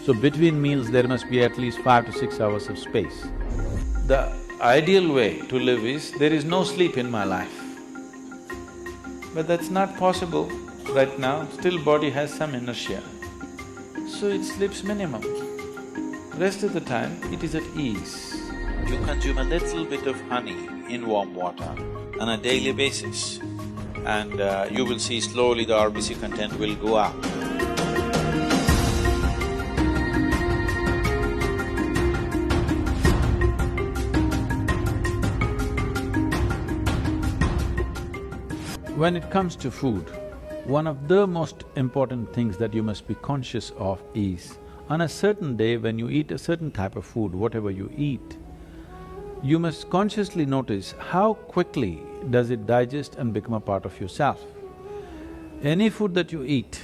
So between meals there must be at least 5 to 6 hours of space. The ideal way to live is, there is no sleep in my life. But that's not possible right now, still body has some inertia. So it sleeps minimum. Rest of the time, it is at ease. You consume a little bit of honey in warm water on a daily basis, and you will see slowly the RBC content will go up. When it comes to food, one of the most important things that you must be conscious of is, on a certain day when you eat a certain type of food, whatever you eat, you must consciously notice how quickly does it digest and become a part of yourself. Any food that you eat,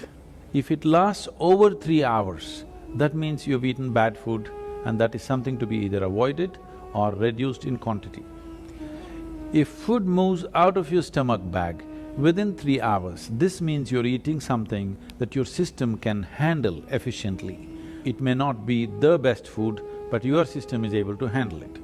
if it lasts over 3 hours, that means you've eaten bad food and that is something to be either avoided or reduced in quantity. If food moves out of your stomach bag within 3 hours, this means you're eating something that your system can handle efficiently. It may not be the best food, but your system is able to handle it.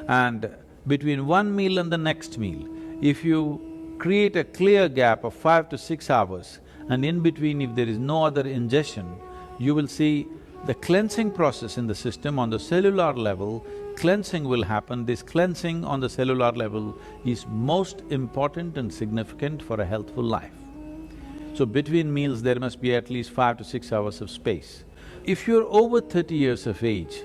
And between one meal and the next meal, if you create a clear gap of 5 to 6 hours, and in between if there is no other ingestion, you will see the cleansing process in the system on the cellular level, cleansing will happen. This cleansing on the cellular level is most important and significant for a healthful life. So between meals there must be at least 5 to 6 hours of space. If you're over 30 years of age,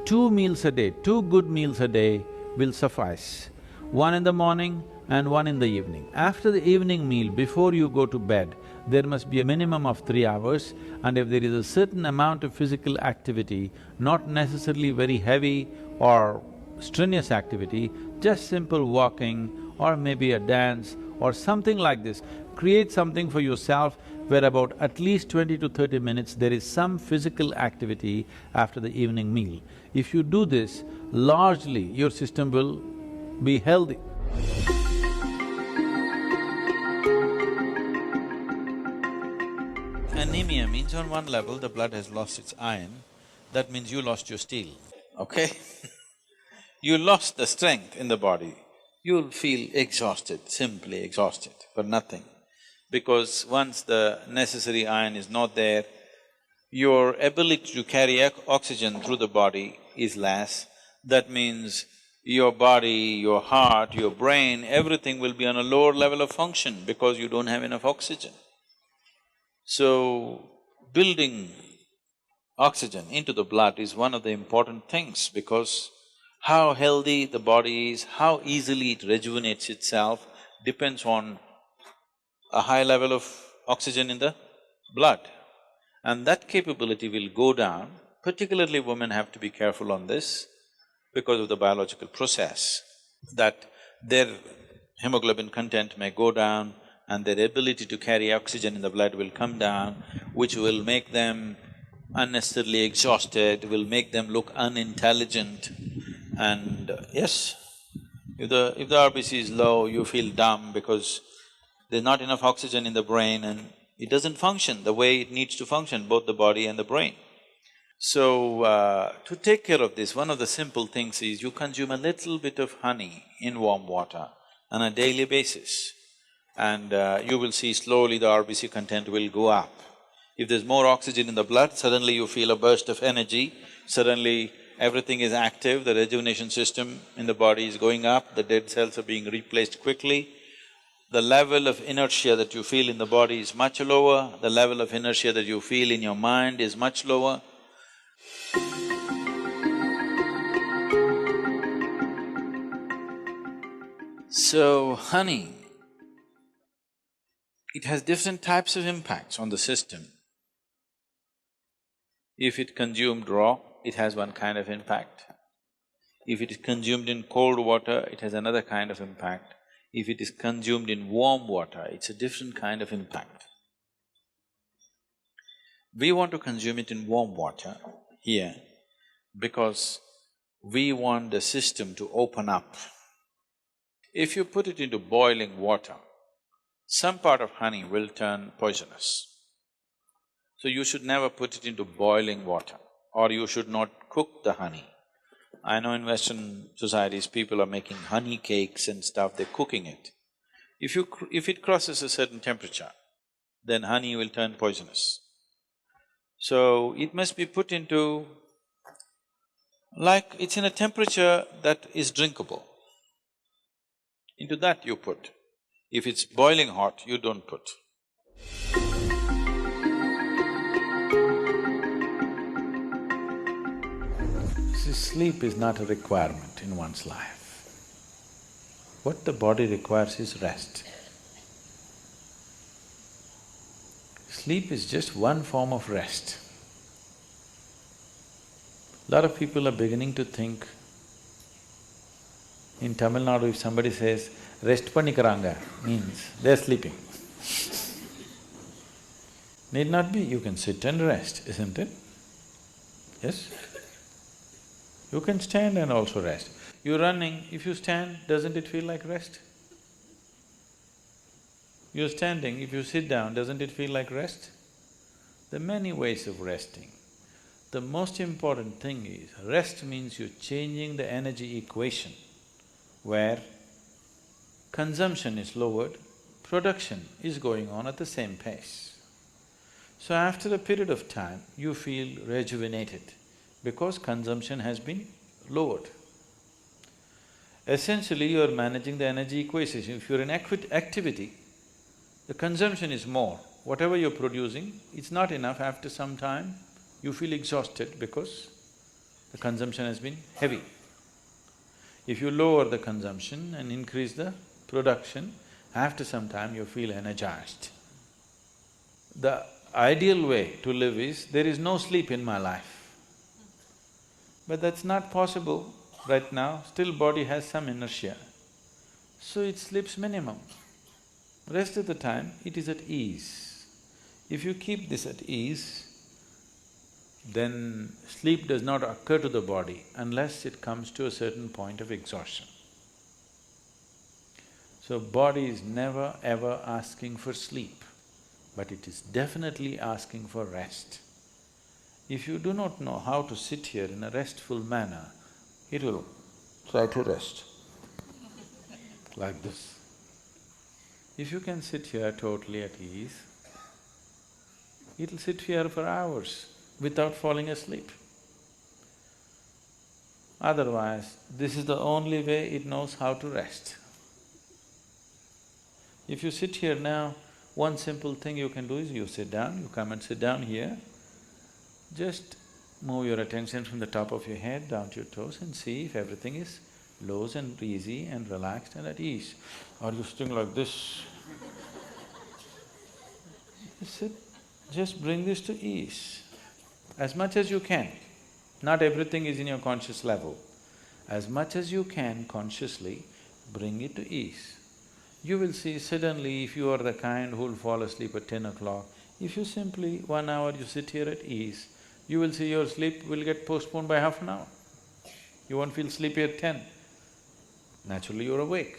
2 meals a day, 2 good meals a day will suffice. One in the morning and one in the evening. After the evening meal, before you go to bed, there must be a minimum of 3 hours, and if there is a certain amount of physical activity, not necessarily very heavy or strenuous activity, just simple walking or maybe a dance or something like this, create something for yourself where about at least 20 to 30 minutes there is some physical activity after the evening meal. If you do this, largely your system will be healthy. Anemia means on one level the blood has lost its iron, that means you lost your steel, okay? You lost the strength in the body, you'll feel exhausted, simply exhausted for nothing. Because once the necessary iron is not there, your ability to carry oxygen through the body is less. That means your body, your heart, your brain, everything will be on a lower level of function because you don't have enough oxygen. So, building oxygen into the blood is one of the important things, because how healthy the body is, how easily it rejuvenates itself depends on a high level of oxygen in the blood. And that capability will go down, particularly women have to be careful on this because of the biological process, that their hemoglobin content may go down and their ability to carry oxygen in the blood will come down, which will make them unnecessarily exhausted, will make them look unintelligent. And yes, if the RBC is low, you feel dumb because there's not enough oxygen in the brain and it doesn't function the way it needs to function, both the body and the brain. So, to take care of this, one of the simple things is you consume a little bit of honey in warm water on a daily basis, and you will see slowly the RBC content will go up. If there's more oxygen in the blood, suddenly you feel a burst of energy, suddenly everything is active, the rejuvenation system in the body is going up, the dead cells are being replaced quickly. The level of inertia that you feel in the body is much lower, the level of inertia that you feel in your mind is much lower. So, honey, it has different types of impacts on the system. If it consumed raw, it has one kind of impact. If it is consumed in cold water, it has another kind of impact. If it is consumed in warm water, it's a different kind of impact. We want to consume it in warm water here because we want the system to open up. If you put it into boiling water, some part of honey will turn poisonous. So you should never put it into boiling water. or you should not cook the honey. I know in Western societies, people are making honey cakes and stuff, they're cooking it. If it crosses a certain temperature, then honey will turn poisonous. So, it must be put into… like it's in a temperature that is drinkable. Into that you put. If it's boiling hot, you don't put. See, sleep is not a requirement in one's life. What the body requires is rest. Sleep is just one form of rest. A lot of people are beginning to think, in Tamil Nadu if somebody says, rest pannikaranga, means they're sleeping. Need not be, you can sit and rest, isn't it? Yes? You can stand and also rest. You're running, if you stand, doesn't it feel like rest? You're standing, if you sit down, doesn't it feel like rest? There are many ways of resting. The most important thing is, rest means you're changing the energy equation where consumption is lowered, production is going on at the same pace. So after a period of time, you feel rejuvenated because consumption has been lowered. Essentially, you are managing the energy equation. If you're in activity, the consumption is more. Whatever you're producing, it's not enough. After some time, you feel exhausted because the consumption has been heavy. If you lower the consumption and increase the production, after some time you feel energized. The ideal way to live is, there is no sleep in my life. But that's not possible right now, still body has some inertia. So it sleeps minimum. Rest of the time, it is at ease. If you keep this at ease, then sleep does not occur to the body unless it comes to a certain point of exhaustion. So body is never ever asking for sleep, but it is definitely asking for rest. If you do not know how to sit here in a restful manner, it will try to rest like this. If you can sit here totally at ease, it'll sit here for hours without falling asleep. Otherwise, this is the only way it knows how to rest. If you sit here now, one simple thing you can do is you sit down, you come and sit down here, just move your attention from the top of your head down to your toes and see if everything is loose and easy and relaxed and at ease. Or you sitting like this. Just sit, just bring this to ease as much as you can. Not everything is in your conscious level. As much as you can consciously, bring it to ease. You will see suddenly, if you are the kind who'll fall asleep at 10 o'clock, if you simply 1 hour you sit here at ease, you will see your sleep will get postponed by half an hour. You won't feel sleepy at 10. Naturally you're awake.